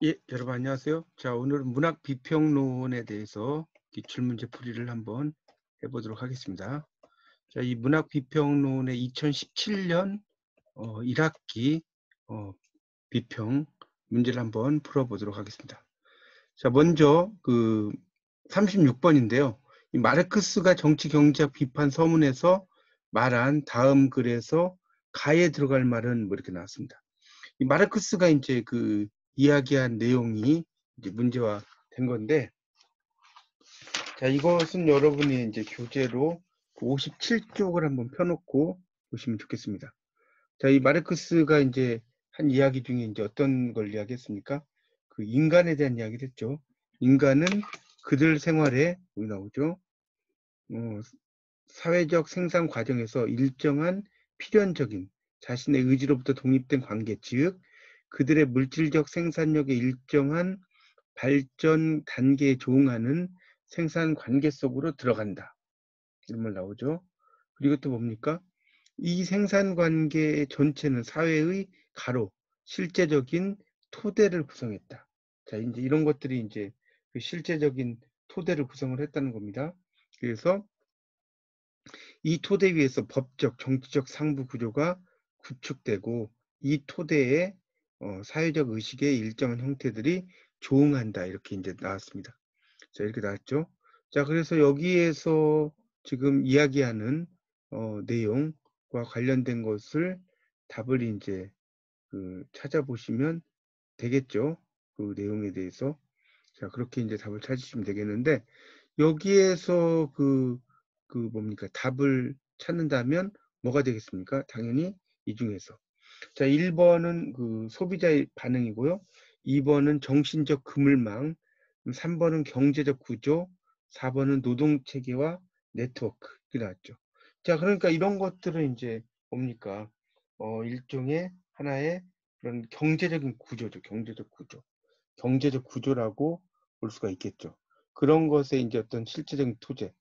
예, 여러분 안녕하세요. 자, 오늘은 문학 비평론에 대해서 기출문제 풀이를 한번 해보도록 하겠습니다. 자, 이 문학 비평론의 2017년 1학기 비평 문제를 한번 풀어보도록 하겠습니다. 자, 먼저 그 36번인데요. 이 마르크스가 정치 경제학 비판 서문에서 말한 다음 글에서 가에 들어갈 말은 뭐 이렇게 나왔습니다. 이 마르크스가 이제 그 이야기한 내용이 이제 문제화 된 건데, 자, 이것은 여러분이 이제 교재로 57쪽을 한번 펴놓고 보시면 좋겠습니다. 자, 이 마르크스가 이제 한 이야기 중에 이제 어떤 걸 이야기했습니까? 그 인간에 대한 이야기를 했죠. 인간은 그들 생활에, 여기 나오죠. 어, 사회적 생산 과정에서 일정한 필연적인 자신의 의지로부터 독립된 관계, 즉 그들의 물질적 생산력의 일정한 발전 단계에 조응하는 생산 관계 속으로 들어간다. 이런 말 나오죠. 그리고 또 뭡니까? 이 생산 관계 전체는 사회의 가로, 실제적인 토대를 구성했다. 자, 이제 이런 것들이 이제 그 실제적인 토대를 구성을 했다는 겁니다. 그래서 이 토대 위에서 법적, 정치적 상부 구조가 구축되고 이 토대에 사회적 의식의 일정한 형태들이 조응한다. 이렇게 이제 나왔습니다. 자, 이렇게 나왔죠. 자, 그래서 여기에서 지금 이야기하는 내용과 관련된 것을 답을 이제 그 찾아보시면 되겠죠. 그 내용에 대해서. 자, 그렇게 이제 답을 찾으시면 되겠는데, 여기에서 그 뭡니까? 답을 찾는다면 뭐가 되겠습니까? 당연히 이 중에서. 자, 1번은 그 소비자의 반응이고요. 2번은 정신적 그물망, 3번은 경제적 구조, 4번은 노동 체계와 네트워크. 이렇게 나왔죠. 자, 그러니까 이런 것들은 이제 뭡니까? 일종의 하나의 그런 경제적인 구조죠. 경제적 구조. 경제적 구조라고 볼 수가 있겠죠. 그런 것에 이제 어떤 실제적인 토제.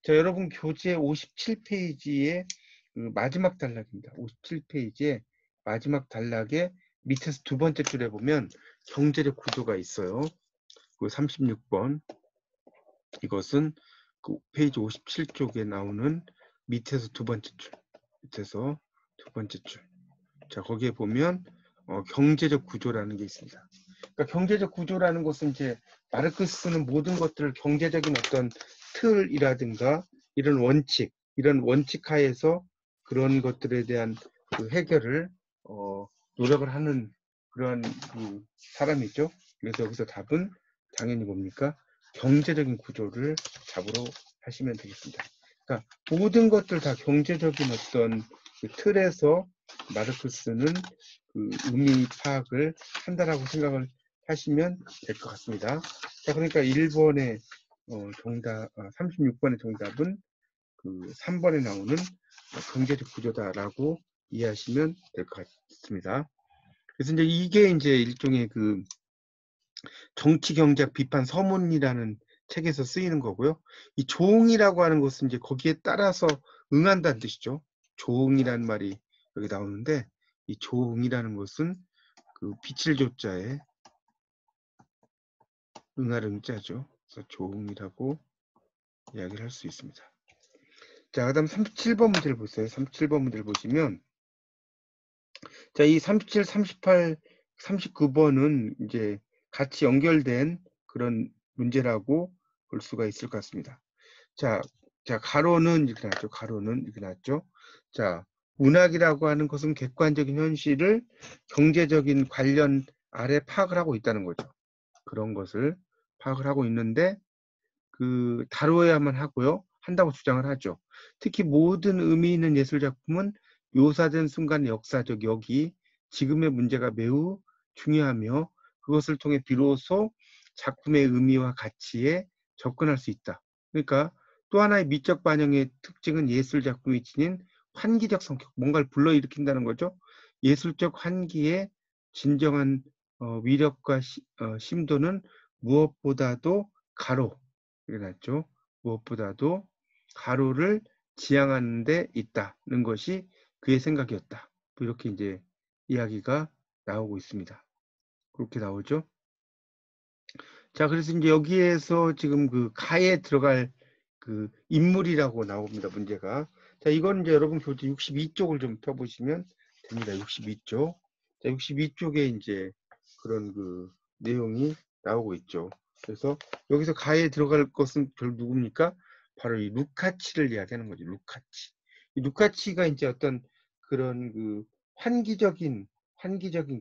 자, 여러분 교재 57페이지의 그 마지막 단락입니다. 57페이지에 마지막 단락에 밑에서 두 번째 줄에 보면 경제적 구조가 있어요. 그 36번. 이것은 그 페이지 57쪽에 나오는 밑에서 두 번째 줄. 밑에서 두 번째 줄. 자, 거기에 보면 경제적 구조라는 게 있습니다. 그러니까 경제적 구조라는 것은 이제 마르크스는 모든 것들을 경제적인 어떤 틀이라든가 이런 원칙 하에서 그런 것들에 대한 그 해결을 노력을 하는 그러한 그 사람이죠. 그래서 여기서 답은 당연히 뭡니까? 경제적인 구조를 답으로 하시면 되겠습니다. 그러니까 모든 것들 다 경제적인 어떤 그 틀에서 마르크스는 그 의미 파악을 한다라고 생각을 하시면 될 것 같습니다. 자, 그러니까 1번의 정답, 36번의 정답은 그 3번에 나오는 경제적 구조다라고 이해하시면 될 것 같습니다. 그래서 이제 이게 이제 일종의 그 정치 경제학 비판 서문이라는 책에서 쓰이는 거고요. 이 조응이라고 하는 것은 이제 거기에 따라서 응한다는 뜻이죠. 조응이라는 말이 여기 나오는데 이 조응이라는 것은 그 빛을 조자에 응할 응자죠. 그래서 조응이라고 이야기를 할 수 있습니다. 자, 그다음 37번 문제를 보세요. 37번 문제를 보시면 자, 이 37, 38, 39번은 이제 같이 연결된 그런 문제라고 볼 수가 있을 것 같습니다. 자, 가로는 이렇게 나왔죠. 가로는 이렇게 나왔죠. 자, 문학이라고 하는 것은 객관적인 현실을 경제적인 관련 아래 파악을 하고 있다는 거죠. 그런 것을 파악을 하고 있는데 그 다뤄야만 하고요. 한다고 주장을 하죠. 특히 모든 의미 있는 예술 작품은 묘사된 순간의 역사적 여기 지금의 문제가 매우 중요하며 그것을 통해 비로소 작품의 의미와 가치에 접근할 수 있다. 그러니까 또 하나의 미적 반영의 특징은 예술 작품이 지닌 환기적 성격, 뭔가를 불러일으킨다는 거죠. 예술적 환기의 진정한 위력과 심도는 무엇보다도 가로 일어났죠. 무엇보다도 가로를 지향하는 데 있다는 것이 그의 생각이었다. 이렇게 이제 이야기가 나오고 있습니다. 그렇게 나오죠. 자, 그래서 이제 여기에서 지금 그 가에 들어갈 그 인물이라고 나옵니다, 문제가. 자, 이건 이제 여러분 교재 62쪽을 좀 펴보시면 됩니다. 62쪽. 자, 62쪽에 이제 그런 그 내용이 나오고 있죠. 그래서 여기서 가에 들어갈 것은 결 누굽니까? 바로 이 루카치를 이야기하는 거죠. 루카치. 이 루카치가 이제 어떤 그런 그 환기적인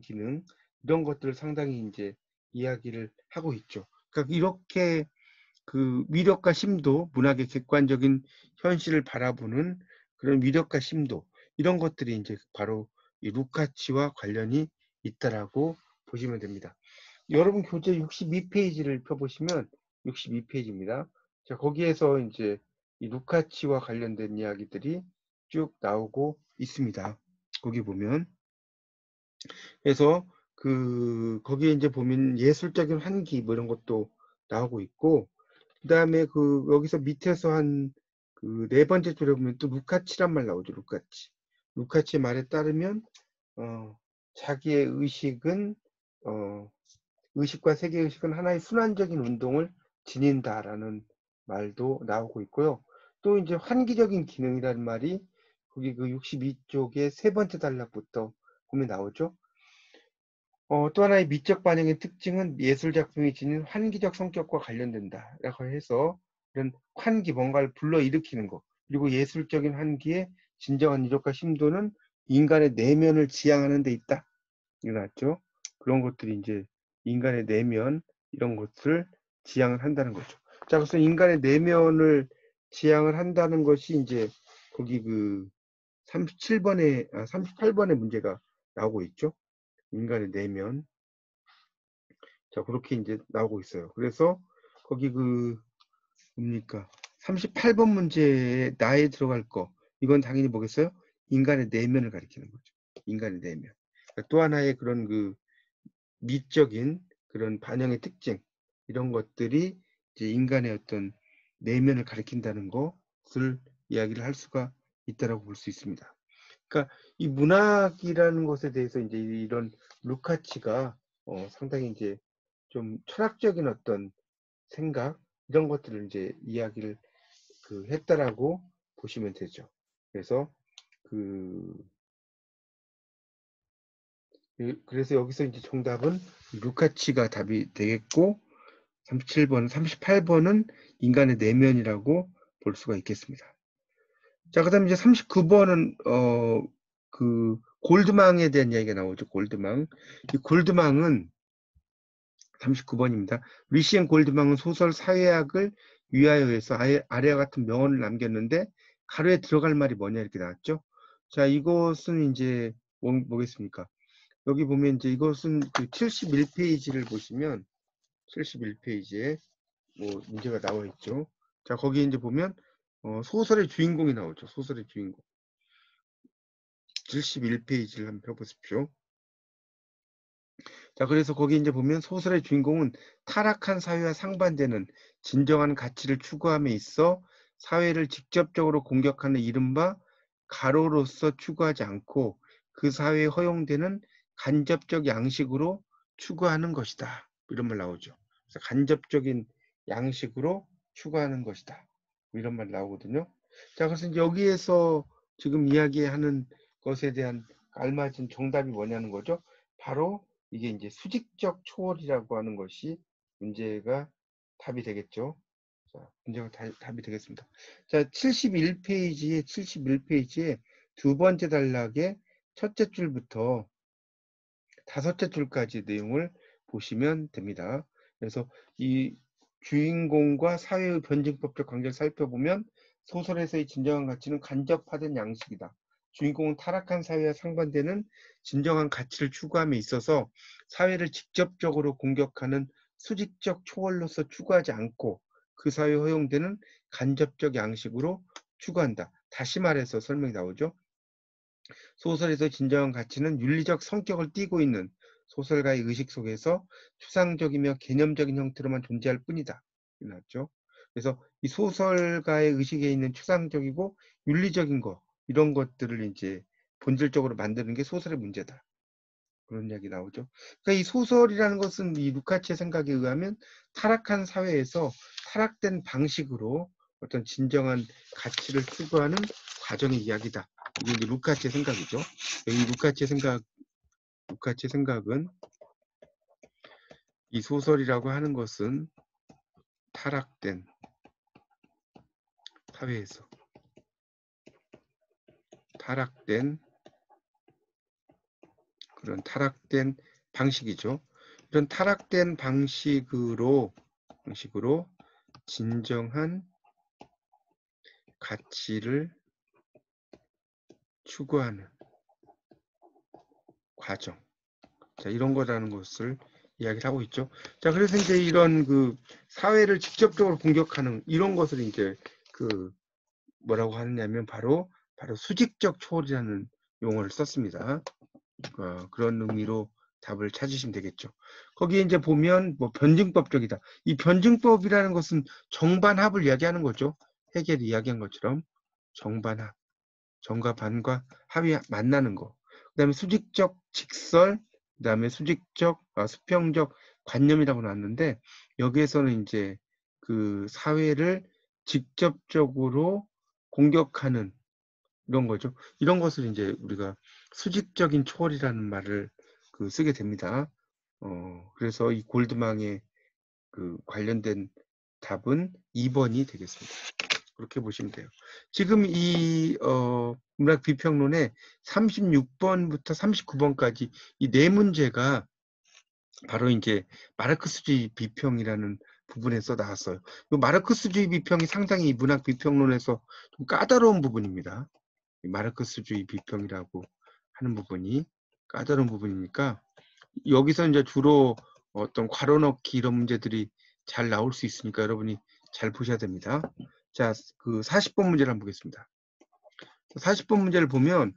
기능 이런 것들을 상당히 이제 이야기를 하고 있죠. 그러니까 이렇게 그 위력과 심도, 문학의 객관적인 현실을 바라보는 그런 위력과 심도 이런 것들이 이제 바로 이 루카치와 관련이 있다라고 보시면 됩니다. 여러분 교재 62페이지를 펴보시면 62페이지입니다. 자, 거기에서 이제 이 루카치와 관련된 이야기들이 쭉 나오고 있습니다. 거기 보면 그래서 그 거기에 이제 보면 예술적인 환기 뭐 이런 것도 나오고 있고 그다음에 그 여기서 밑에서 한 그 네 번째 줄에 보면 또 루카치란 말 나오죠. 루카치. 루카치의 말에 따르면 자기의 의식은 의식과 세계 의식은 하나의 순환적인 운동을 지닌다라는 말도 나오고 있고요. 또 이제 환기적인 기능이라는 말이 거기 그 62쪽의 세 번째 단락부터 보면 나오죠. 또 하나의 미적 반영의 특징은 예술 작품이 지닌 환기적 성격과 관련된다라고 해서 이런 환기, 뭔가를 불러일으키는 것, 그리고 예술적인 환기의 진정한 이력과 심도는 인간의 내면을 지향하는 데 있다. 이거 나왔죠? 그런 것들이 이제 인간의 내면 이런 것을 지향을 한다는 거죠. 자, 그래서 인간의 내면을 지향을 한다는 것이 이제 거기 그 38번의 문제가 나오고 있죠. 인간의 내면. 자, 그렇게 이제 나오고 있어요. 그래서 거기 그 뭡니까? 38번 문제에 나에 들어갈 거. 이건 당연히 뭐겠어요? 인간의 내면을 가리키는 거죠. 인간의 내면. 그러니까 또 하나의 그런 그 미적인 그런 반영의 특징 이런 것들이 이제 인간의 어떤 내면을 가리킨다는 것을 이야기를 할 수가 있다라고 볼 수 있습니다. 그러니까 이 문학이라는 것에 대해서 이제 이런 루카치가 상당히 이제 좀 철학적인 어떤 생각 이런 것들을 이제 이야기를 그 했다라고 보시면 되죠. 그래서 그 그래서 여기서 이제 정답은 루카치가 답이 되겠고 37번, 38번은 인간의 내면이라고 볼 수가 있겠습니다. 자, 그다음에 이제 39번은 그 골드망에 대한 이야기가 나오죠. 골드망. 이 골드망은 39번입니다. 리시앤 골드망은 소설 사회학을 위하여 해서 아래와 같은 명언을 남겼는데 가로에 들어갈 말이 뭐냐 이렇게 나왔죠. 자, 이것은 이제 뭐겠습니까? 여기 보면 이제 이것은 그 71페이지를 보시면 71페이지에 뭐 문제가 나와 있죠. 자, 거기 이제 보면 소설의 주인공이 나오죠. 소설의 주인공. 71페이지를 한번 펴보십시오. 자, 그래서 거기 이제 보면 소설의 주인공은 타락한 사회와 상반되는 진정한 가치를 추구함에 있어 사회를 직접적으로 공격하는 이른바 가로로서 추구하지 않고 그 사회에 허용되는 간접적 양식으로 추구하는 것이다. 이런 말 나오죠. 그래서 간접적인 양식으로 추구하는 것이다. 이런 말 나오거든요. 자, 그래서 이제 여기에서 지금 이야기하는 것에 대한 알맞은 정답이 뭐냐는 거죠. 바로 이게 이제 수직적 초월이라고 하는 것이 문제가 답이 되겠죠. 자, 문제가 답이 되겠습니다. 자, 71페이지에 두 번째 단락의 첫째 줄부터 다섯째 줄까지 내용을 보시면 됩니다. 그래서 이 주인공과 사회의 변증법적 관계를 살펴보면 소설에서의 진정한 가치는 간접화된 양식이다. 주인공은 타락한 사회와 상반되는 진정한 가치를 추구함에 있어서 사회를 직접적으로 공격하는 수직적 초월로서 추구하지 않고 그 사회에 허용되는 간접적 양식으로 추구한다. 다시 말해서 설명이 나오죠. 소설에서 진정한 가치는 윤리적 성격을 띠고 있는 소설가의 의식 속에서 추상적이며 개념적인 형태로만 존재할 뿐이다. 나왔죠. 그래서 이 소설가의 의식에 있는 추상적이고 윤리적인 거 이런 것들을 이제 본질적으로 만드는 게 소설의 문제다. 그런 이야기 나오죠. 그러니까 이 소설이라는 것은 이 루카치의 생각에 의하면 타락한 사회에서 타락된 방식으로 어떤 진정한 가치를 추구하는 과정의 이야기다. 이게 이제 루카치의 생각이죠. 이 루카치의 생각은 이 소설이라고 하는 것은 타락된 사회에서 타락된 그런 타락된 방식이죠. 이런 타락된 방식으로 진정한 가치를 추구하는 과정. 자, 이런 거라는 것을 이야기를 하고 있죠. 자, 그래서 이제 이런 그 사회를 직접적으로 공격하는 이런 것을 이제 그 뭐라고 하느냐면 바로 수직적 초월이라는 용어를 썼습니다. 그런 의미로 답을 찾으시면 되겠죠. 거기에 이제 보면 뭐 변증법적이다. 이 변증법이라는 것은 정반합을 이야기하는 거죠. 해겔이 이야기한 것처럼 정반합, 정과 반과 합이 만나는 거. 그다음에 수직적 직설, 그다음에 수평적 관념이라고 나왔는데 여기에서는 이제 그 사회를 직접적으로 공격하는 이런 거죠. 이런 것을 이제 우리가 수직적인 초월이라는 말을 쓰게 됩니다. 그래서 이 골드망의 그 관련된 답은 2번이 되겠습니다. 그렇게 보시면 돼요. 지금 이 문학 비평론의 36번부터 39번까지 이 네 문제가 바로 이제 마르크스주의 비평이라는 부분에서 나왔어요. 이 마르크스주의 비평이 상당히 이 문학 비평론에서 좀 까다로운 부분입니다. 마르크스주의 비평이라고 하는 부분이 까다로운 부분이니까 여기서 이제 주로 어떤 괄호 넣기 이런 문제들이 잘 나올 수 있으니까 여러분이 잘 보셔야 됩니다. 자, 그 40번 문제를 한번 보겠습니다. 40번 문제를 보면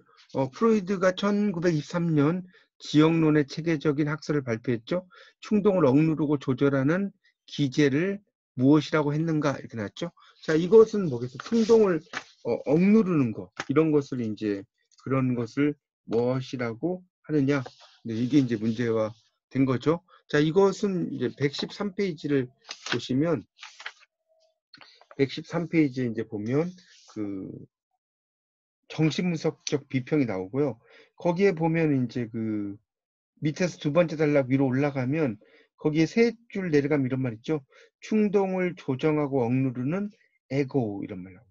프로이드가 1923년 지역론의 체계적인 학설을 발표했죠. 충동을 억누르고 조절하는 기제를 무엇이라고 했는가 이렇게 나왔죠. 자, 이것은 뭐겠어요? 충동을 억누르는 거 이런 것을 이제 그런 것을 무엇이라고 하느냐. 이게 이제 문제가 된 거죠. 자, 이것은 이제 113페이지를 보시면 113페이지에 이제 보면 그 정신분석적 비평이 나오고요. 거기에 보면 이제 그 밑에서 두 번째 단락 위로 올라가면 거기에 세 줄 내려가면 이런 말 있죠. 충동을 조정하고 억누르는 에고 이런 말 나오죠.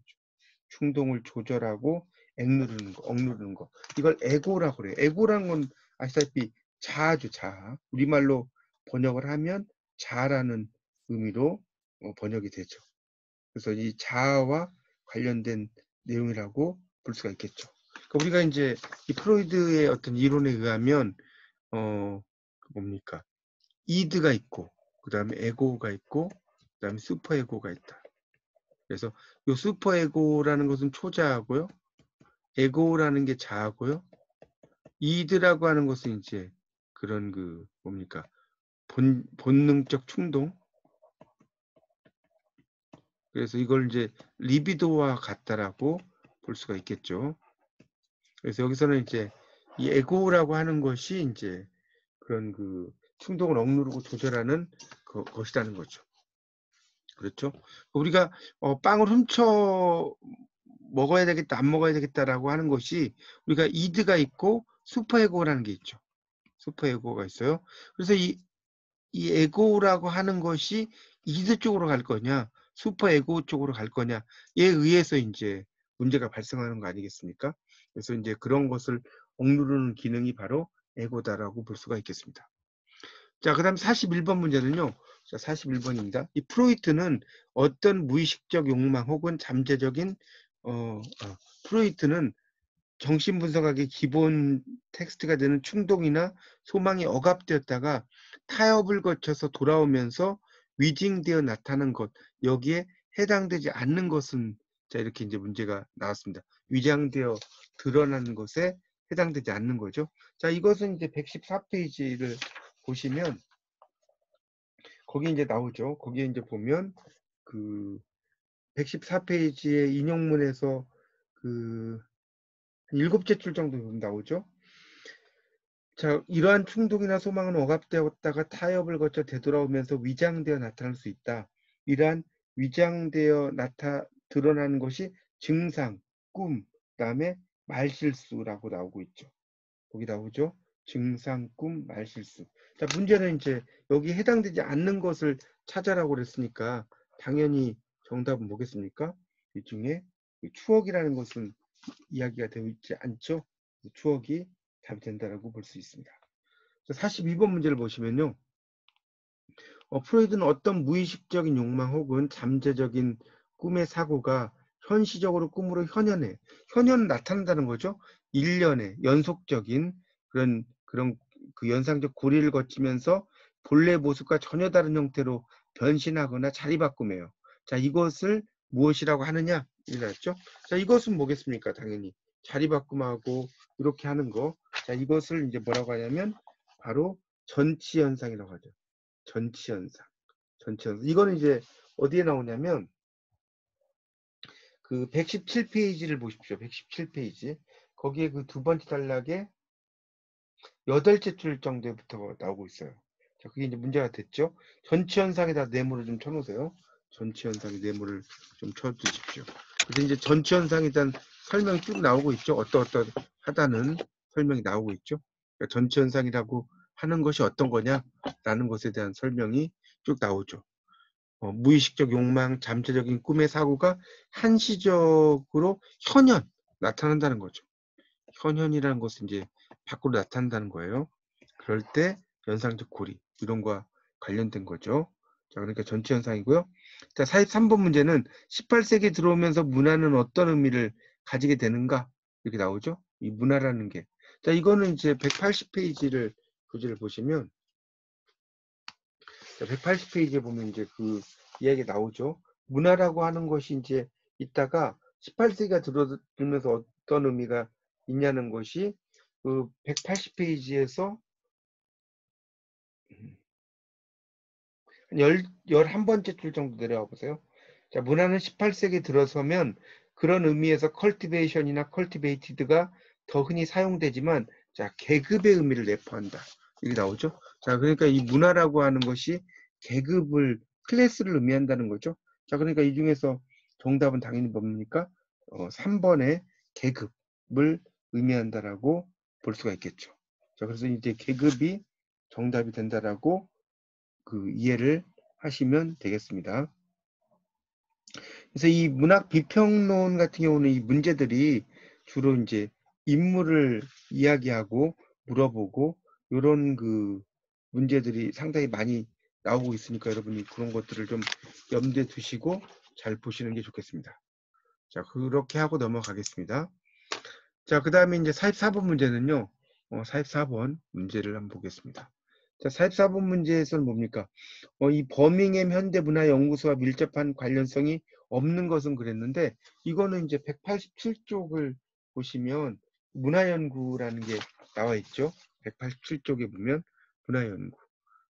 충동을 조절하고 억누르는 거. 이걸 에고라고 그래요. 에고라는 건 아시다시피 자아죠, 자아. 우리말로 번역을 하면 자아라는 의미로 번역이 되죠. 그래서 이 자아와 관련된 내용이라고 볼 수가 있겠죠. 그러니까 우리가 이제 이 프로이드의 어떤 이론에 의하면 뭡니까? 이드가 있고, 그 다음에 에고가 있고, 그 다음에 슈퍼에고가 있다. 그래서 이 슈퍼에고라는 것은 초자하고요. 에고라는 게 자아고요. 이드라고 하는 것은 이제 그런 그 뭡니까? 본능적 충동. 그래서 이걸 이제 리비도와 같다라고 볼 수가 있겠죠. 그래서 여기서는 이제 이 에고라고 하는 것이 이제 그런 그 충동을 억누르고 조절하는 것이라는 거죠. 그렇죠? 우리가 빵을 훔쳐 먹어야 되겠다, 안 먹어야 되겠다라고 하는 것이 우리가 이드가 있고 슈퍼에고라는 게 있죠. 슈퍼에고가 있어요. 그래서 이 에고라고 하는 것이 이드 쪽으로 갈 거냐, 슈퍼에고 쪽으로 갈 거냐에 의해서 이제 문제가 발생하는 거 아니겠습니까? 그래서 이제 그런 것을 억누르는 기능이 바로 에고다라고 볼 수가 있겠습니다. 자, 그다음 41번 문제는요. 자, 41번입니다. 이 프로이트는 어떤 무의식적 욕망 혹은 잠재적인 프로이트는 정신분석학의 기본 텍스트가 되는 충동이나 소망이 억압되었다가 타협을 거쳐서 돌아오면서 위증되어 나타난 것, 여기에 해당되지 않는 것은, 자, 이렇게 이제 문제가 나왔습니다. 위장되어 드러나는 것에 해당되지 않는 거죠. 자, 이것은 이제 114페이지를 보시면 거기 이제 나오죠. 거기에 이제 보면 그 114페이지의 인용문에서 그 7째 줄 정도 나오죠. 자, 이러한 충동이나 소망은 억압되었다가 타협을 거쳐 되돌아오면서 위장되어 나타날 수 있다. 이러한 위장되어 드러나는 것이 증상, 꿈, 그다음에 말실수라고 나오고 있죠. 거기 나오죠. 증상, 꿈, 말실수. 자, 문제는 이제 여기 해당되지 않는 것을 찾아라고 그랬으니까 당연히 정답은 뭐겠습니까? 이 중에 추억이라는 것은 이야기가 되어 있지 않죠. 추억이 답이 된다라고 볼 수 있습니다. 42번 문제를 보시면요. 프로이드는 어떤 무의식적인 욕망 혹은 잠재적인 꿈의 사고가 현시적으로 꿈으로 현현은 나타난다는 거죠. 1년에 연속적인 그런 그 연상적 고리를 거치면서 본래 모습과 전혀 다른 형태로 변신하거나 자리 바꿈해요. 자, 이것을 무엇이라고 하느냐? 이랬죠. 자, 이것은 뭐겠습니까? 당연히 자리 바꿈하고 이렇게 하는 거. 자, 이것을 이제 뭐라고 하냐면 바로 전치 현상이라고 하죠. 전치 현상. 이거는 이제 어디에 나오냐면 그 117페이지를 보십시오. 117페이지. 거기에 그 두 번째 단락에 8째 줄 정도부터 나오고 있어요. 자, 그게 이제 문제가 됐죠. 전치 현상에다 네모를 좀 쳐놓으세요. 전치 현상에 네모를 좀 쳐주십시오. 그래서 이제 전치 현상에 대한 설명이 쭉 나오고 있죠. 어떠하다는 설명이 나오고 있죠. 그러니까 전치 현상이라고 하는 것이 어떤 거냐라는 것에 대한 설명이 쭉 나오죠. 무의식적 욕망, 잠재적인 꿈의 사고가 한시적으로 현현 나타난다는 거죠. 현현이라는 것은 이제 밖으로 나타난다는 거예요. 그럴 때 연상적 고리 이런 거와 관련된 거죠. 자, 그러니까 전체 현상이고요. 자, 43번 문제는 18세기에 들어오면서 문화는 어떤 의미를 가지게 되는가? 이렇게 나오죠. 이 문화라는 게. 자, 이거는 이제 180페이지를 교재를 보시면 180페이지에 보면 이제 그 이야기 나오죠. 문화라고 하는 것이 이제 있다가 18세기가 들어들면서 어떤 의미가 있냐는 것이 그 180페이지에서 11번째 줄 정도 내려와 보세요. 자, 문화는 18세기에 들어서면 그런 의미에서 컬티베이션이나 컬티베이티드가 더 흔히 사용되지만 자, 계급의 의미를 내포한다. 이게 나오죠. 자, 그러니까 이 문화라고 하는 것이 계급을 클래스를 의미한다는 거죠. 자, 그러니까 이 중에서 정답은 당연히 뭡니까? 3번의 계급을 의미한다라고 볼 수가 있겠죠. 자, 그래서 이제 계급이 정답이 된다라고 그 이해를 하시면 되겠습니다. 그래서 이 문학 비평론 같은 경우는 이 문제들이 주로 이제 인물을 이야기하고 물어보고 이런 그 문제들이 상당히 많이 나오고 있으니까 여러분이 그런 것들을 좀 염두에 두시고 잘 보시는 게 좋겠습니다. 자, 그렇게 하고 넘어가겠습니다. 자, 그 다음에 이제 44번 문제는요. 44번 문제를 한번 보겠습니다. 자, 44번 문제에서는 뭡니까? 이 버밍햄 현대문화연구소와 밀접한 관련성이 없는 것은 그랬는데 이거는 이제 187쪽을 보시면 문화연구라는 게 나와 있죠. 187쪽에 보면 문화연구.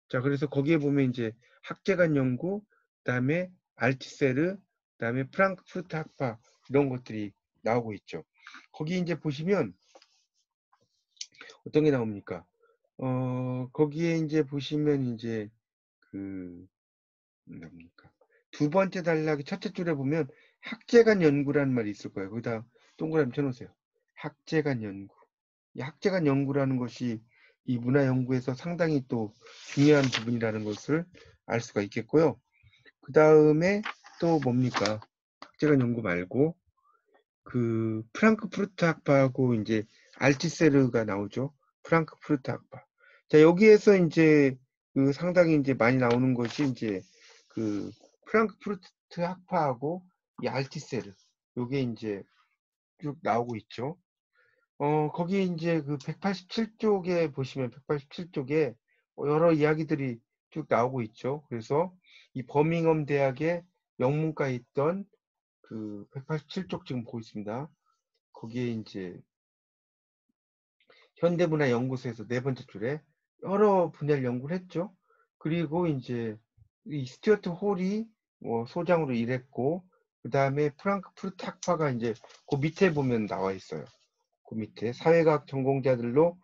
자, 그래서 거기에 보면 이제 학제간 연구, 그다음에 알티세르, 그다음에 프랑크푸르트 학파 이런 것들이 나오고 있죠. 거기 이제 보시면 어떤 게 나옵니까? 거기에 이제 보시면 이제 그 뭡니까? 두 번째 단락의 첫째 줄에 보면 학제간 연구라는 말이 있을 거예요. 거기다 동그라미 쳐놓으세요. 학제간 연구. 이 학제간 연구라는 것이 이 문화 연구에서 상당히 또 중요한 부분이라는 것을 알 수가 있겠고요. 그 다음에 또 뭡니까? 학제간 연구 말고 그 프랑크푸르트 학파하고 이제 알티세르가 나오죠. 프랑크푸르트 학파. 자, 여기에서 이제 그 상당히 이제 많이 나오는 것이 이제 그 프랑크푸르트 학파하고 이 알티세르. 요게 이제 쭉 나오고 있죠. 거기 이제 그 187쪽에 보시면 187쪽에 여러 이야기들이 쭉 나오고 있죠. 그래서 이 버밍엄 대학의 영문과에 있던 그 187쪽 지금 보고 있습니다. 거기에 이제 현대문화연구소에서 네 번째 줄에 여러 분야를 연구를 했죠. 그리고 이제 이 스튜어트 홀이 소장으로 일했고, 그 다음에 프랑크푸르트 학파가 이제 그 밑에 보면 나와 있어요. 그 밑에 사회과학 전공자들로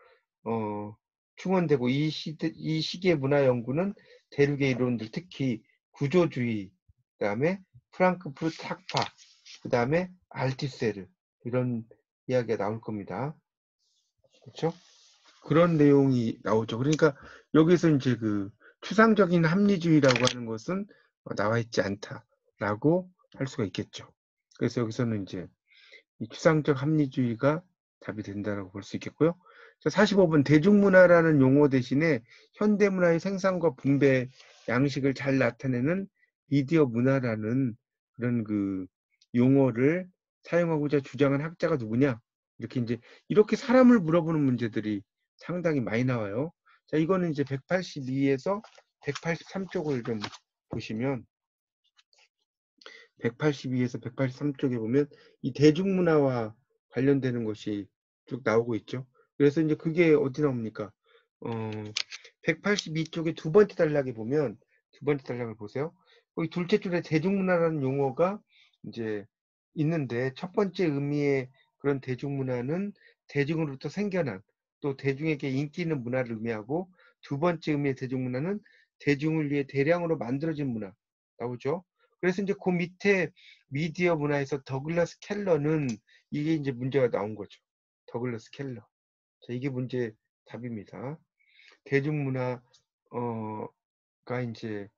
충원되고 이 시기의 문화 연구는 대륙의 이론들, 특히 구조주의, 그다음에 프랑크푸르트 학파, 그다음에 알티세르, 이런 이야기가 나올 겁니다. 그렇죠? 그런 내용이 나오죠. 그러니까 여기서 이제 그 추상적인 합리주의라고 하는 것은 나와 있지 않다라고 할 수가 있겠죠. 그래서 여기서는 이제 이 추상적 합리주의가 답이 된다라고 볼 수 있겠고요. 자, 45번 대중문화라는 용어 대신에 현대문화의 생산과 분배 양식을 잘 나타내는 미디어 문화라는 그런 그 용어를 사용하고자 주장한 학자가 누구냐? 이렇게 이제 이렇게 사람을 물어보는 문제들이 상당히 많이 나와요. 자, 이거는 이제 182에서 183쪽을 좀 보시면 182에서 183쪽에 보면 이 대중문화와 관련되는 것이 쭉 나오고 있죠. 그래서 이제 그게 어디 나옵니까? 182쪽에 두 번째 단락에 보면 두 번째 단락을 보세요. 거기 둘째 줄에 대중문화라는 용어가 이제 있는데 첫 번째 의미의 그런 대중문화는 대중으로부터 생겨난 또 대중에게 인기 있는 문화를 의미하고 두 번째 의미의 대중문화는 대중을 위해 대량으로 만들어진 문화 나오죠. 그래서 이제 그 밑에 미디어 문화에서 더글라스 켈러는 이게 이제 문제가 나온 거죠. 더글라스 켈러. 자, 이게 문제 답입니다. 대중문화 가 이제에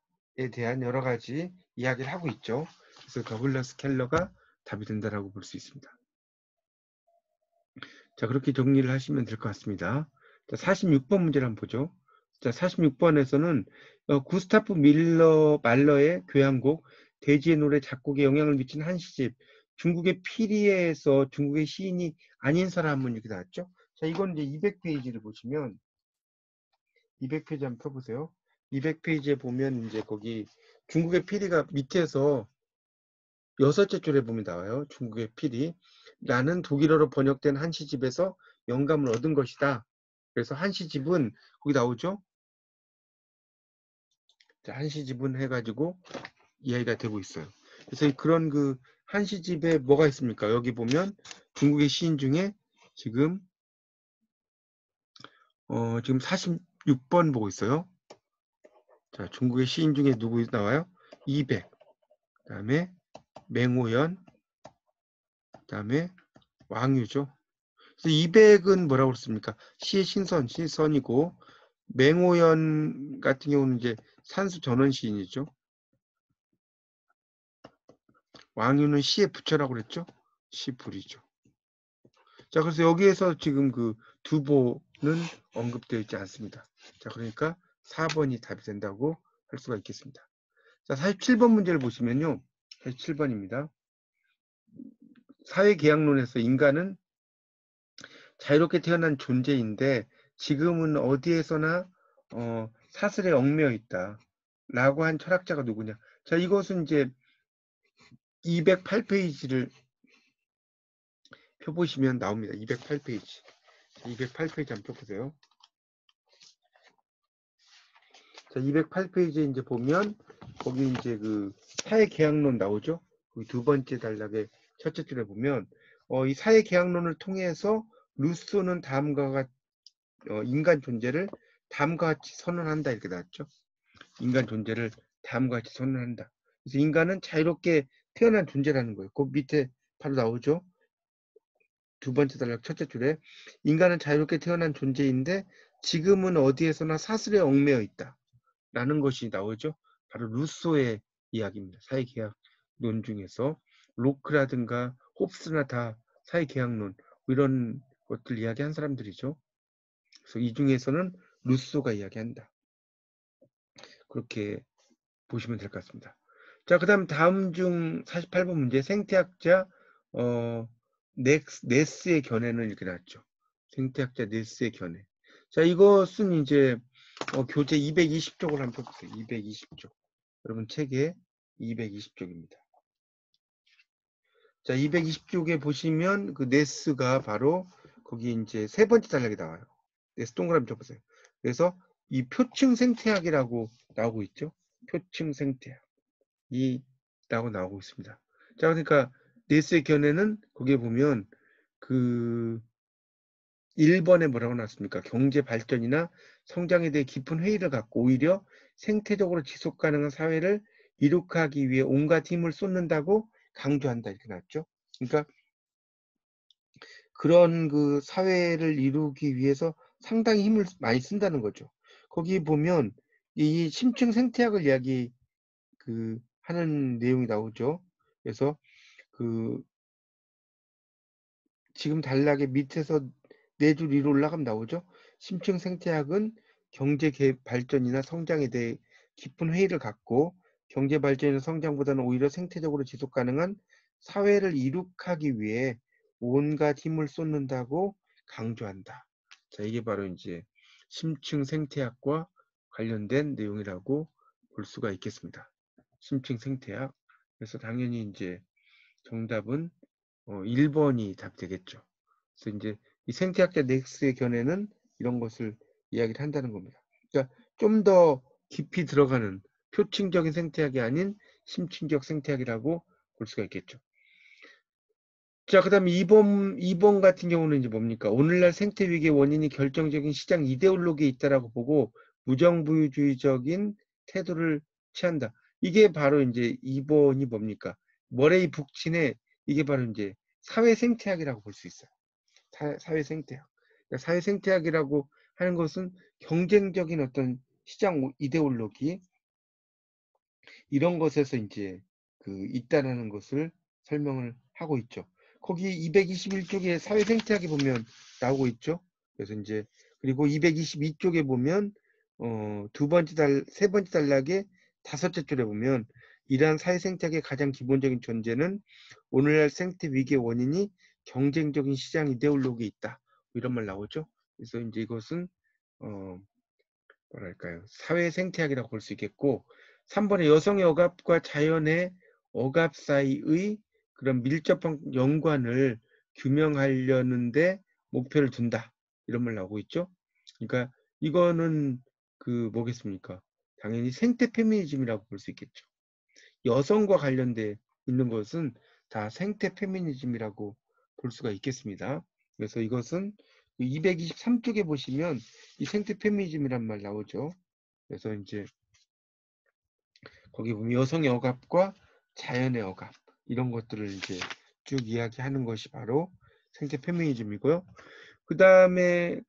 대한 여러 가지 이야기를 하고 있죠. 그래서 더글라스 켈러가 답이 된다라고 볼 수 있습니다. 자, 그렇게 정리를 하시면 될 것 같습니다. 자, 46번 문제를 한번 보죠. 자, 46번에서는 구스타프 말러의 교향곡 돼지의 노래 작곡에 영향을 미친 한 시집 중국의 피리에서 중국의 시인이 아닌 사람은 이렇게 나왔죠. 자, 이건 이제 200페이지를 보시면 200페이지 한번 펴보세요. 200페이지에 보면 이제 거기 중국의 피리가 밑에서 여섯째 줄에 보면 나와요. 중국의 피리. 나는 독일어로 번역된 한시집에서 영감을 얻은 것이다. 그래서 한시집은 거기 나오죠. 자, 한시집은 해가지고 이야기가 되고 있어요. 그래서 그런 그 한시집에 뭐가 있습니까? 여기 보면 중국의 시인 중에 지금 지금 46번 보고 있어요. 자, 중국의 시인 중에 누구 나와요? 200. 그다음에 맹호연, 그다음에 왕유죠. 그래서 200은 뭐라고 그랬습니까? 시의 신선이고 맹호연 같은 경우는 이제 산수 전원 시인이죠. 왕유는 시의 부처라고 그랬죠. 시불이죠. 자, 그래서 여기에서 지금 그 두보는 언급되어 있지 않습니다. 자, 그러니까 4번이 답이 된다고 할 수가 있겠습니다. 자, 47번 문제를 보시면요. 47번입니다. 사회계약론에서 인간은 자유롭게 태어난 존재인데 지금은 어디에서나 사슬에 얽매여 있다. 라고 한 철학자가 누구냐. 자, 이것은 이제 208페이지를 펴보시면 나옵니다. 208페이지. 208페이지 한번 펴보세요. 자, 208페이지에 이제 보면 거기 이제 그 사회계약론 나오죠. 그 두 번째 단락의 첫째 줄에 보면 이 사회계약론을 통해서 루소는 다음과 같이 인간 존재를 다음과 같이 선언한다 이렇게 나왔죠. 인간 존재를 다음과 같이 선언한다. 그래서 인간은 자유롭게 태어난 존재라는 거예요. 그 밑에 바로 나오죠. 두 번째 단락 첫째 줄에 인간은 자유롭게 태어난 존재인데 지금은 어디에서나 사슬에 얽매여 있다. 라는 것이 나오죠. 바로 루소의 이야기입니다. 사회계약론 중에서 로크라든가 홉스나 다 사회계약론 이런 것들 이야기한 사람들이죠. 그래서 이 중에서는 루소가 이야기한다. 그렇게 보시면 될 것 같습니다. 자, 그 다음 중 48번 문제 생태학자 네스의 견해는 이렇게 나왔죠. 생태학자 네스의 견해. 자, 이것은 이제 교재 220쪽을 한번 펴보세요. 220쪽. 여러분 책에 220쪽입니다. 자, 220쪽에 보시면 그 네스가 바로 거기 이제 세 번째 단락이 나와요. 네스 동그라미 쳐보세요. 그래서 이 표층 생태학이라고 나오고 있죠. 표층 생태학. 이라고 나오고 있습니다. 자, 그러니까 네스의 견해는 거기에 보면 그 1번에 뭐라고 나왔습니까? 경제 발전이나 성장에 대해 깊은 회의를 갖고 오히려 생태적으로 지속 가능한 사회를 이룩하기 위해 온갖 힘을 쏟는다고 강조한다 이렇게 나왔죠. 그러니까 그런 그 사회를 이루기 위해서 상당히 힘을 많이 쓴다는 거죠. 거기 보면 이 심층 생태학을 이야기 하는 내용이 나오죠. 그래서 그 지금 단락의 밑에서 4줄 위로 올라가면 나오죠. 심층 생태학은 경제 발전이나 성장에 대해 깊은 회의를 갖고 경제 발전이나 성장보다는 오히려 생태적으로 지속 가능한 사회를 이룩하기 위해 온갖 힘을 쏟는다고 강조한다. 자, 이게 바로 이제 심층 생태학과 관련된 내용이라고 볼 수가 있겠습니다. 심층 생태학. 그래서 당연히 이제 정답은 1번이 답 되겠죠. 그래서 이제 이 생태학자 넥스의 견해는 이런 것을 이야기를 한다는 겁니다. 그러니까 좀 더 깊이 들어가는 표층적인 생태학이 아닌 심층적 생태학이라고 볼 수가 있겠죠. 자, 그 다음에 2번 같은 경우는 이제 뭡니까? 오늘날 생태 위기의 원인이 결정적인 시장 이데올로기에 있다라고 보고 무정부유주의적인 태도를 취한다. 이게 바로 이제 2번이 뭡니까? 머레이 북친의 이게 바로 이제 사회 생태학이라고 볼 수 있어요. 사회 생태학. 그러니까 사회 생태학이라고 하는 것은 경쟁적인 어떤 시장 이데올로기 이런 것에서 이제 있다라는 것을 설명을 하고 있죠. 거기 221쪽에 사회 생태학에 보면 나오고 있죠. 그래서 이제 그리고 222쪽에 보면 세 번째 단락의 5째 줄에 보면 이러한 사회 생태학의 가장 기본적인 존재는 오늘날 생태 위기의 원인이 경쟁적인 시장 이데올로기에 있다. 이런 말 나오죠. 그래서 이제 이것은 뭐랄까요? 사회 생태학이라고 볼 수 있겠고 3번에 여성의 억압과 자연의 억압 사이의 그런 밀접한 연관을 규명하려는데 목표를 둔다. 이런 말 나오고 있죠. 그러니까 이거는 뭐겠습니까? 당연히 생태 페미니즘이라고 볼 수 있겠죠. 여성과 관련돼 있는 것은 다 생태 페미니즘이라고 볼 수가 있겠습니다. 그래서 이것은 223쪽에 보시면 이 생태 페미니즘이란 말 나오죠. 그래서 이제 거기 보면 여성의 억압과 자연의 억압 이런 것들을 이제 쭉 이야기하는 것이 바로 생태 페미니즘이고요. 그 다음에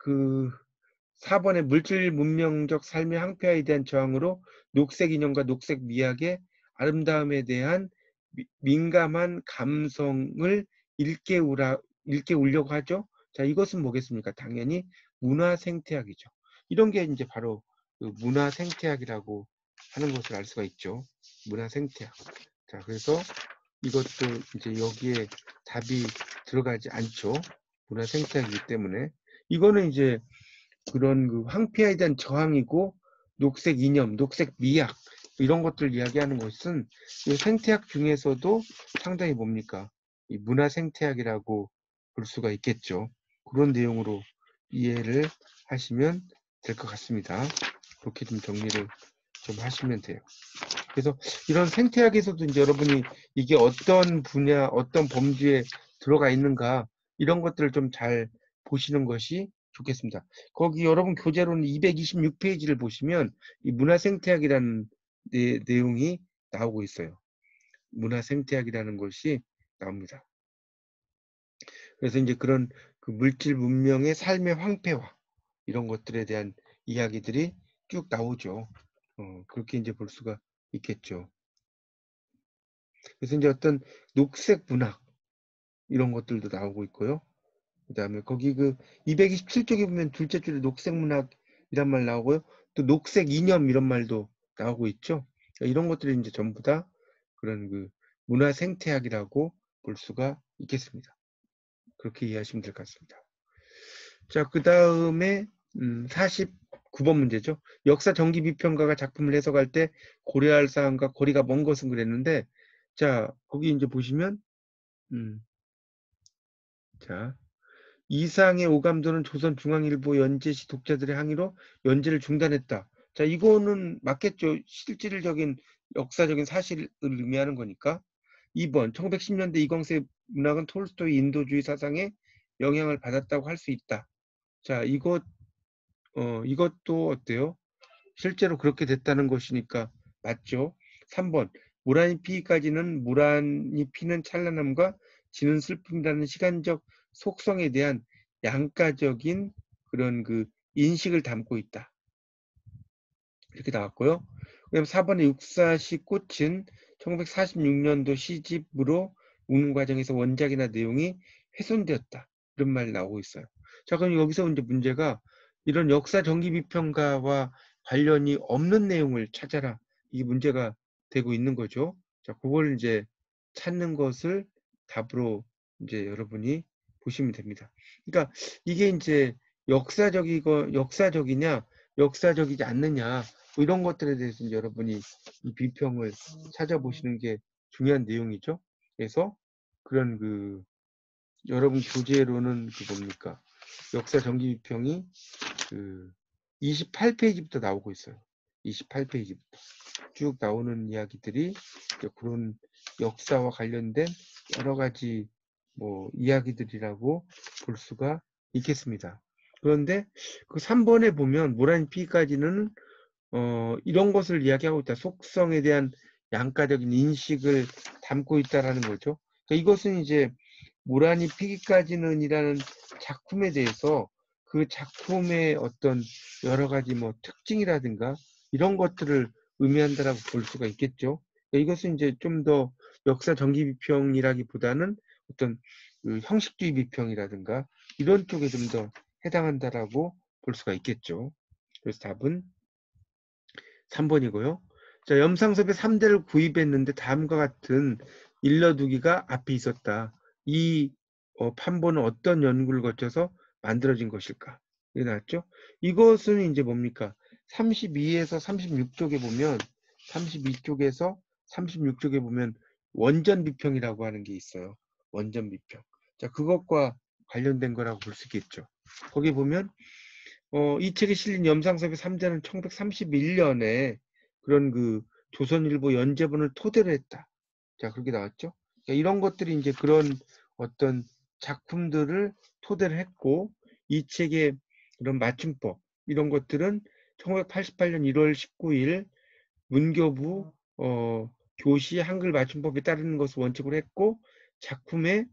4번의 물질 문명적 삶의 항폐화에 대한 저항으로 녹색 인형과 녹색 미학의 아름다움에 대한 민감한 감성을 일깨우려고 하죠. 자, 이것은 뭐겠습니까? 당연히 문화 생태학이죠. 이런 게 이제 바로 문화 생태학이라고 하는 것을 알 수가 있죠. 문화 생태학. 자, 그래서 이것도 이제 여기에 답이 들어가지 않죠. 문화 생태학이기 때문에 이거는 이제 그런 황폐화에 대한 저항이고 녹색 이념, 녹색 미학 이런 것들 이야기하는 것은 이 생태학 중에서도 상당히 뭡니까? 이 문화 생태학이라고 볼 수가 있겠죠. 그런 내용으로 이해를 하시면 될 것 같습니다. 그렇게 좀 정리를 좀 하시면 돼요. 그래서 이런 생태학에서도 이제 여러분이 이게 어떤 분야, 어떤 범주에 들어가 있는가 이런 것들을 좀 잘 보시는 것이 좋겠습니다. 거기 여러분 교재로는 226페이지를 보시면 이 문화생태학이라는 내용이 나오고 있어요. 문화생태학이라는 것이 나옵니다. 그래서 이제 그런 물질 문명의 삶의 황폐화 이런 것들에 대한 이야기들이 쭉 나오죠. 그렇게 이제 볼 수가 있겠죠. 그래서 이제 어떤 녹색 문학 이런 것들도 나오고 있고요. 그 다음에 거기 227쪽에 보면 둘째 줄에 녹색 문학이란 말 나오고요. 또 녹색 이념 이런 말도 나오고 있죠. 그러니까 이런 것들이 이제 전부 다 그런 문화 생태학이라고 볼 수가 있겠습니다. 그렇게 이해하시면 될 것 같습니다. 자, 그 다음에 49번 문제죠. 역사 정기 비평가가 작품을 해석할 때 고려할 사항과 거리가 먼 것은 그랬는데, 자, 거기 이제 보시면, 자, 이상의 오감도는 조선중앙일보 연재시 독자들의 항의로 연재를 중단했다. 자, 이거는 맞겠죠. 실질적인 역사적인 사실을 의미하는 거니까. 2번, 1910년대 이광세 문학은 톨스토이 인도주의 사상에 영향을 받았다고 할 수 있다. 자, 이것도 어때요? 실제로 그렇게 됐다는 것이니까 맞죠? 3번. 무란히 피기까지는 무란히 피는 찬란함과 지는 슬픔이라는 시간적 속성에 대한 양가적인 그런 그 인식을 담고 있다. 이렇게 나왔고요. 그다음 4번의 육사시 꽃은 1946년도 시집으로 묵는 과정에서 원작이나 내용이 훼손되었다. 이런 말이 나오고 있어요. 자, 그럼 여기서 이제 문제가 이런 역사 정기 비평가와 관련이 없는 내용을 찾아라. 이게 문제가 되고 있는 거죠. 자, 그걸 이제 찾는 것을 답으로 이제 여러분이 보시면 됩니다. 그러니까 이게 이제 역사적이냐, 역사적이지 않느냐, 뭐 이런 것들에 대해서 이제 여러분이 이 비평을 찾아보시는 게 중요한 내용이죠. 그래서 그런 그 여러분 교재로는 그 뭡니까? 역사 정기 비평이 그 28페이지부터 나오고 있어요. 28페이지부터 쭉 나오는 이야기들이 그런 역사와 관련된 여러 가지 뭐 이야기들이라고 볼 수가 있겠습니다. 그런데 그 3번에 보면 무란히 피까지는 이런 것을 이야기하고 있다. 속성에 대한 양가적인 인식을 담고 있다라는 거죠. 그러니까 이것은 이제 무란히 피기까지는 이라는 작품에 대해서 그 작품의 어떤 여러 가지 뭐 특징이라든가 이런 것들을 의미한다라고 볼 수가 있겠죠. 그러니까 이것은 이제 좀 더 역사 정기 비평이라기보다는 어떤 그 형식주의 비평이라든가 이런 쪽에 좀 더 해당한다라고 볼 수가 있겠죠. 그래서 답은 3번이고요. 자, 염상섭의 3대를 구입했는데 다음과 같은 일러두기가 앞에 있었다. 이 판본은 어떤 연구를 거쳐서 만들어진 것일까? 이게 나왔죠? 이것은 이제 뭡니까? 32에서 36쪽에 보면 32쪽에서 36쪽에 보면 원전 비평이라고 하는 게 있어요. 원전 비평. 자, 그것과 관련된 거라고 볼 수 있겠죠. 거기 보면 이 책에 실린 염상섭의 3자는 1931년에 그런 그 조선일보 연재본을 토대로 했다. 자, 그렇게 나왔죠. 그러니까 이런 것들이 이제 그런 어떤 작품들을 토대로 했고, 이 책의 그런 맞춤법, 이런 것들은 1988년 1월 19일 문교부 교시 한글 맞춤법에 따르는 것을 원칙으로 했고, 작품의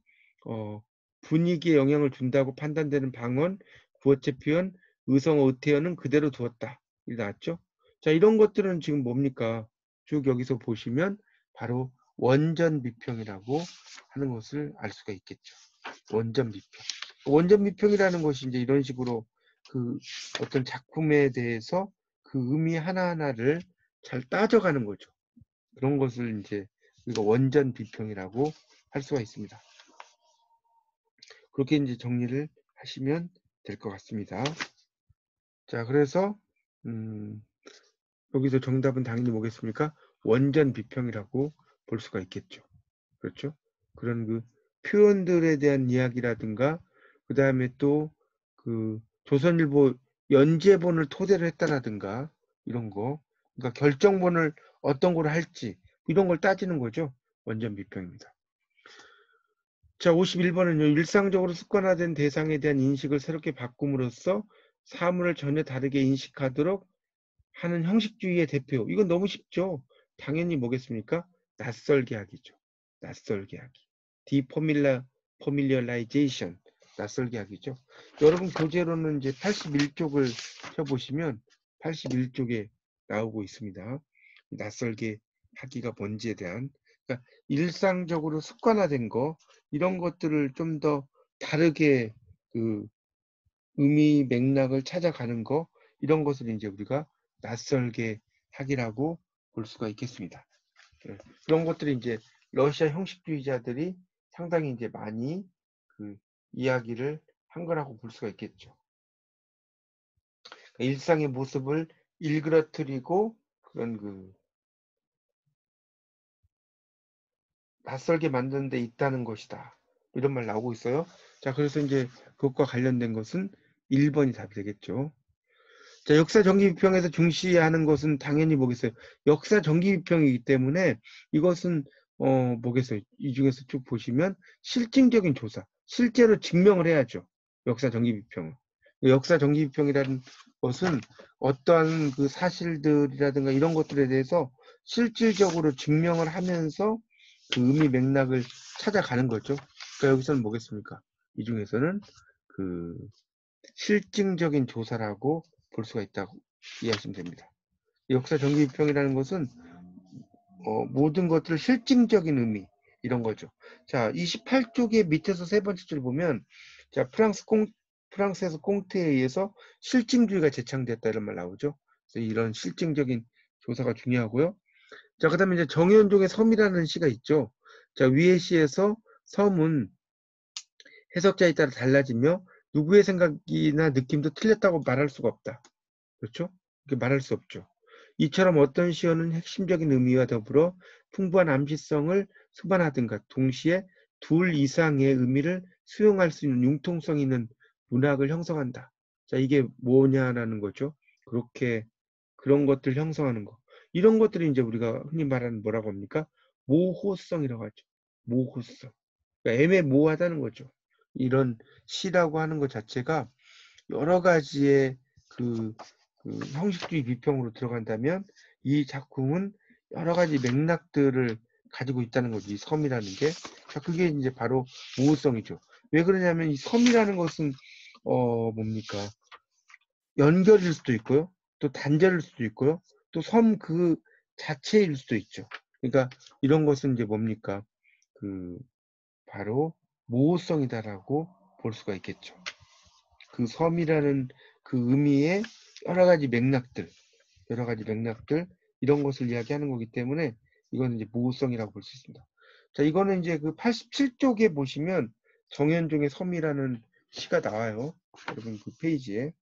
분위기에 영향을 준다고 판단되는 방언, 구어체 표현, 의성어, 의태어는 그대로 두었다. 이게 나왔죠? 자, 이런 것들은 지금 뭡니까? 쭉 여기서 보시면 바로 원전 비평이라고 하는 것을 알 수가 있겠죠. 원전 비평. 원전 비평이라는 것이 이제 이런 식으로 그 어떤 작품에 대해서 그 의미 하나하나를 잘 따져가는 거죠. 그런 것을 이제 우리가 원전 비평이라고 할 수가 있습니다. 그렇게 이제 정리를 하시면 될 것 같습니다. 자, 그래서 여기서 정답은 당연히 뭐겠습니까? 원전 비평이라고 볼 수가 있겠죠. 그렇죠? 그런 그 표현들에 대한 이야기라든가 그 다음에 또 그 조선일보 연재본을 토대로 했다라든가 이런 거, 그러니까 결정본을 어떤 걸 할지 이런 걸 따지는 거죠. 원전 비평입니다. 자, 51번은요. 일상적으로 습관화된 대상에 대한 인식을 새롭게 바꿈으로써 사물을 전혀 다르게 인식하도록 하는 형식주의의 대표. 이건 너무 쉽죠. 당연히 뭐겠습니까? 낯설게 하기죠. 낯설게 하기. Deformalization. 낯설게 하기죠. 여러분 교재로는 이제 81쪽을 펴보시면 81쪽에 나오고 있습니다. 낯설게 하기가 뭔지에 대한. 그러니까 일상적으로 습관화된 거 이런 것들을 좀 더 다르게 그 의미 맥락을 찾아가는 거 이런 것을 이제 우리가 낯설게 하기라고 볼 수가 있겠습니다. 그런 것들이 이제 러시아 형식주의자들이 상당히 이제 많이 그 이야기를 한 거라고 볼 수가 있겠죠. 일상의 모습을 일그러뜨리고 그런 그 낯설게 만드는 데 있다는 것이다. 이런 말 나오고 있어요. 자, 그래서 이제 그것과 관련된 것은 1번이 답이 되겠죠. 자, 역사 정기 비평에서 중시하는 것은 당연히 뭐겠어요? 역사 정기 비평이기 때문에 이것은 뭐겠어요? 이 중에서 쭉 보시면 실증적인 조사, 실제로 증명을 해야죠. 역사 정기 비평은. 역사 정기 비평이라는 것은 어떠한 그 사실들이라든가 이런 것들에 대해서 실질적으로 증명을 하면서 그 의미 맥락을 찾아가는 거죠. 그러니까 여기서는 뭐겠습니까? 이 중에서는 그 실증적인 조사라고 볼 수가 있다고 이해하시면 됩니다. 역사 정기 비평이라는 것은 모든 것들을 실증적인 의미 이런 거죠. 자, 28쪽의 밑에서 세 번째 줄 보면 자, 프랑스에서 콩테에 의해서 실증주의가 제창됐다 이런 말 나오죠. 그래서 이런 실증적인 조사가 중요하고요. 자, 그다음에 이제 정현종의 섬이라는 시가 있죠. 자, 위의 시에서 섬은 해석자에 따라 달라지며 누구의 생각이나 느낌도 틀렸다고 말할 수가 없다. 그렇죠? 이렇게 말할 수 없죠. 이처럼 어떤 시어는 핵심적인 의미와 더불어 풍부한 암시성을 수반하든가 동시에 둘 이상의 의미를 수용할 수 있는 융통성 있는 문학을 형성한다. 자, 이게 뭐냐라는 거죠. 그렇게 그런 것들 형성하는 거. 이런 것들이 이제 우리가 흔히 말하는 뭐라고 합니까? 모호성이라고 하죠. 모호성. 그러니까 애매모호하다는 거죠. 이런 시라고 하는 것 자체가 여러 가지의 그 형식주의 비평으로 들어간다면 이 작품은 여러 가지 맥락들을 가지고 있다는 거지. 이 섬이라는 게. 자, 그게 이제 바로 모호성이죠. 왜 그러냐면 이 섬이라는 것은 뭡니까? 연결일 수도 있고요. 또 단절일 수도 있고요. 또 섬 그 자체일 수도 있죠. 그러니까 이런 것은 이제 뭡니까? 그 바로 모호성이다라고 볼 수가 있겠죠. 그 섬이라는 그 의미의 여러 가지 맥락들 이런 것을 이야기하는 거기 때문에 이거는 이제 모호성이라고 볼 수 있습니다. 자, 이거는 이제 그 87쪽에 보시면 정현종의 섬이라는 시가 나와요. 여러분 그 페이지에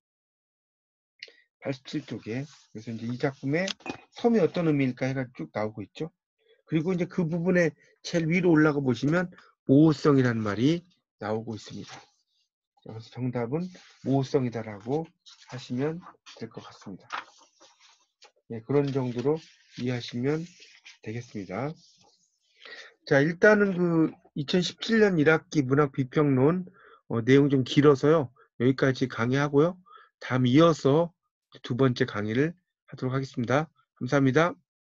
87쪽에 그래서 이제 이 작품의 섬이 어떤 의미일까 해가 쭉 나오고 있죠. 그리고 이제 그 부분에 제일 위로 올라가 보시면 모호성이라는 말이 나오고 있습니다. 그래서 정답은 모호성이다라고 하시면 될 것 같습니다. 네, 그런 정도로 이해하시면 되겠습니다. 자, 일단은 그 2017년 1학기 문학 비평론 내용 좀 길어서요. 여기까지 강의하고요. 다음 이어서 두 번째 강의를 하도록 하겠습니다. 감사합니다.